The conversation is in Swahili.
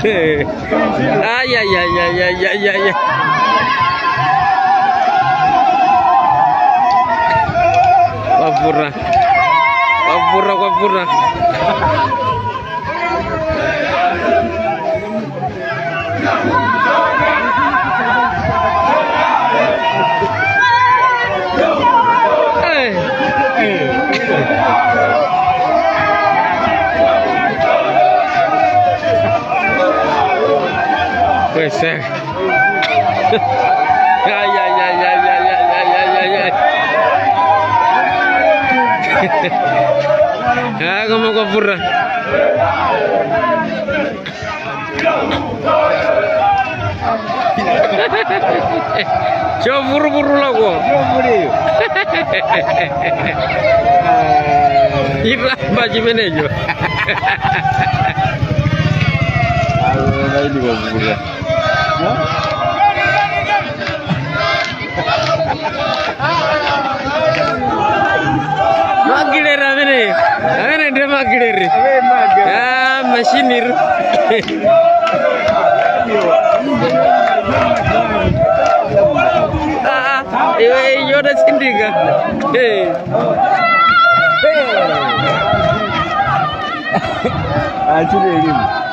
Ay, ay, ay, ay, ay, ay, ay. Wapura. Wapura, wapura. Puede ser. Ay, ay, ay, ay, ay, ay, ay, ay, ay. Ah, como copurra. Coba buru-buru lah gua. Ira baju menejo. Ini buru-buru. Magidere avene de magidere. Ah, machinir. Yo da sindiga. Hey. Ah,